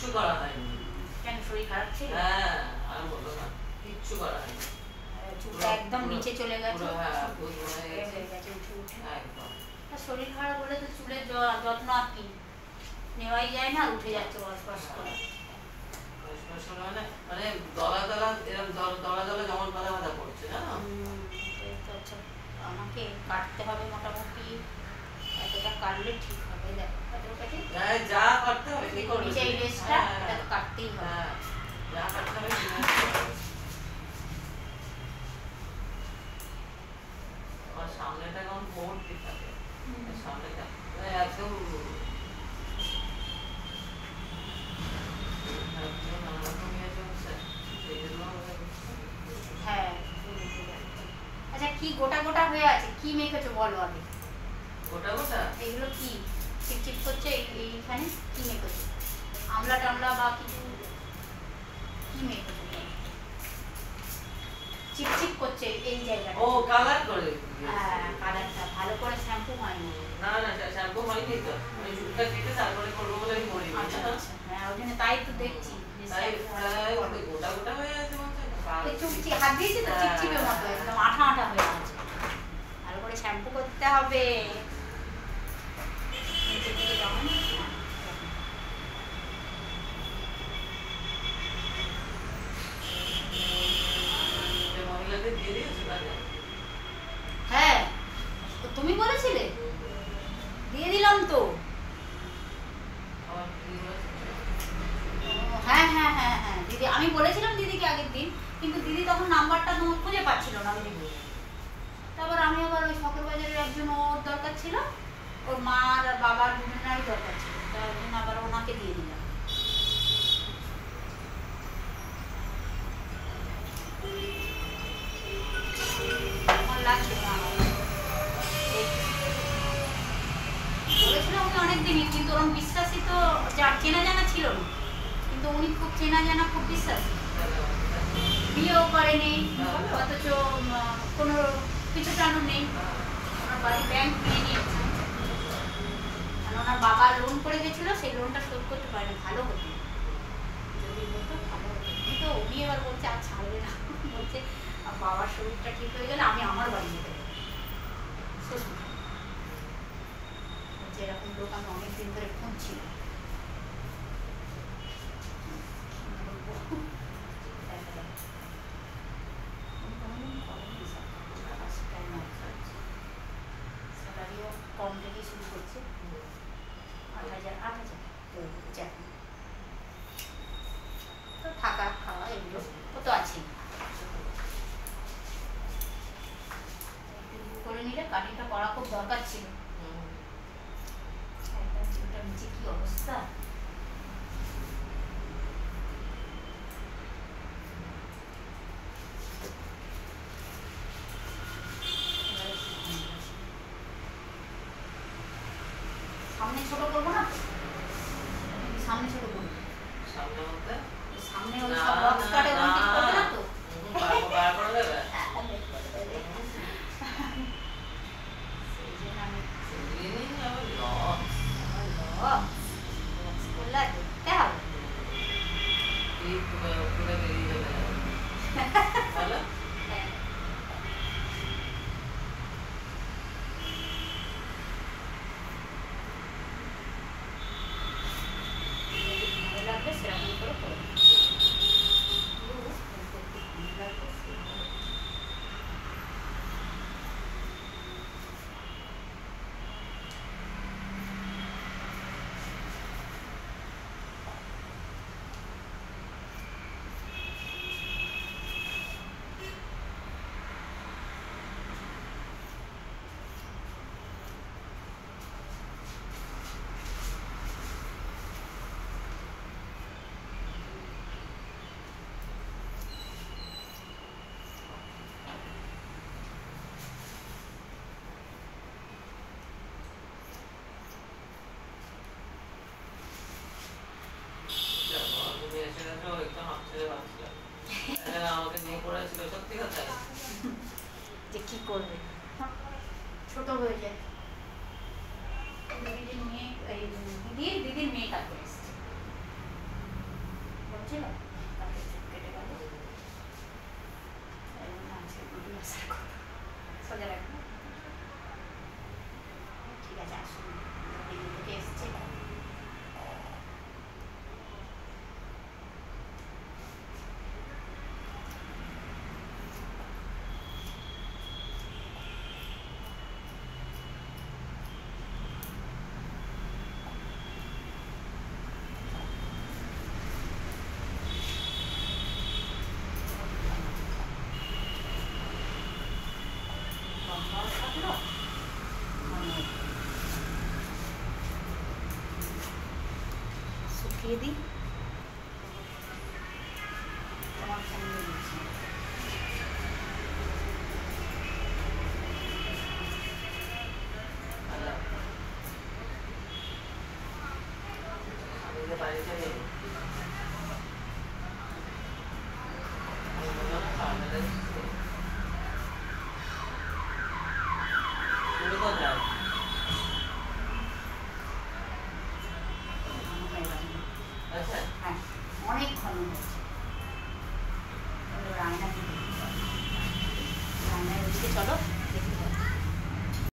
কিচ্ছু করা হয়নি। কেন শরীর খারাপ ছিল? হ্যাঁ, আর বলো না, কিচ্ছু করা হয়নি। চুলটা একদম নিচে চলে গেছে। হ্যাঁ, হয়ে গেছে উঠে উঠে। একদম। শরীর খারাপ হলে তো চুলের যত্ন আর কি নেওয়াই যায় না, উঠে যাচ্ছে বসবাস করে। মানে মানে দলা দলা এরকম দলা দলা যেমন বাঁধা বাঁধা পড়ছে, জানো? আমাকে কাটতে হবে মোটামুটি, এতটা কাটলে ঠিক হবে। দেখো যা কাটতে হবে এই রেসটা কাটতেই হবে, যা কাটতে হবে। আমার সামনেটা কেমন ভর্তি থাকে, সামনেটা একদম হ্যাঁ। আচ্ছা, কি গোটা গোটা হয়ে আছে, কি মেখেছো বলো আগে? গোটা গোটা এগুলো কি চিপচিপ করছে এইখানে? কি মেখেছো? আমলা টামলা বা কিছু কি মেখেছো? চিপচিপ করছে এই জায়গাটা। ও কালার করে। হ্যাঁ, কালারটা ভালো করে শ্যাম্পু হয়নি। না না, শ্যাম্পু হয়নি তো, আমি চুলটা কেটে তারপরে করবো বলে আমি করিনি। আচ্ছা আচ্ছা, হ্যাঁ ওই জন্য তাই তো দেখছি গোটা গোটা হয়ে আছে। হাত দিয়েছি তো চিপচিপের মতো একদম আঠা আঠা হয়ে আছে। ভালো করে শ্যাম্পু করতে হবে। নিচের দিকে যেমন মহিলাদের দিয়ে দিয়েছো কাজে? হ্যাঁ, তুমি বলেছিলে, দিয়ে দিলাম তো। হ্যাঁ হ্যাঁ হ্যাঁ হ্যাঁ দিদি, আমি বলেছিলাম দিদিকে আগের দিন, কিন্তু দিদি তখন নাম্বারটা তোমার খুঁজে পাচ্ছিল না দিদি। তারপর আমি আবার ওই শখের বাজারের একজন ওর দরকার ছিল, ওর মা আর বাবার দুজনেরই দরকার ছিল, তার জন্য আবার ওনাকে দিয়ে দিলাম। আমার লাগছে না, বলেছিলাম উনি অনেকদিনই, কিন্তু ওরকম বিশ্বাসী তো চেনা জানা ছিল না, কিন্তু উনি খুব চেনা জানা, খুব বিশ্বাসী। বিয়েও করেনি, অথচ কোনো কিছু টানো নেই, ওনার বাড়ি ব্যাংক নিয়ে নিয়েছে। আর ওনার বাবা লোন করে গেছিল, সেই লোনটা শোধ করতে পারেনি। ভালো হতো যদি হতো, ভালো হতো, কিন্তু উনি এবার বলছে আর ছাড়বে না। বলছে বাবার শরীরটা ঠিক হয়ে গেলে আমি আমার বাড়ি যেতে পারবো। এরকম লোক আমি অনেকদিন ধরে খুঁজছি। স্যালারিও কম থেকে শুরু করছে, 8,000 তো থাকা খাওয়া এগুলো ও তো আছেই। করে নিলে কাটিংটা করা খুব দরকার ছিল। নিচে কি অবস্থা, সামনে ছোট করবো না, সামনে ছোট করবো, সামনে ওই সব বক্স কাটে করবে না তো। সেরকম করে করবো। যে কি করবে, ছোট হয়ে যায়। দিদির মেয়ে, দিদির মেয়ে তারপরে এসছে। হচ্ছিল, তারপরে চুপ কেটে গেল। তাই জন্য আজকে দুটো আসার কথা। সোজা রাখবো। ঠিক আছে, আসুন, দিল্লি থেকে এসছে। শুকিয়ে দিই, তোমার সামনে দিচ্ছি। আল্লাহ আমি যে বাড়িতে নেই আমি বললাম না সামনে দেখছি তুমি কোথায় আচ্ছা হ্যাঁ, অনেকক্ষণ হয়েছে।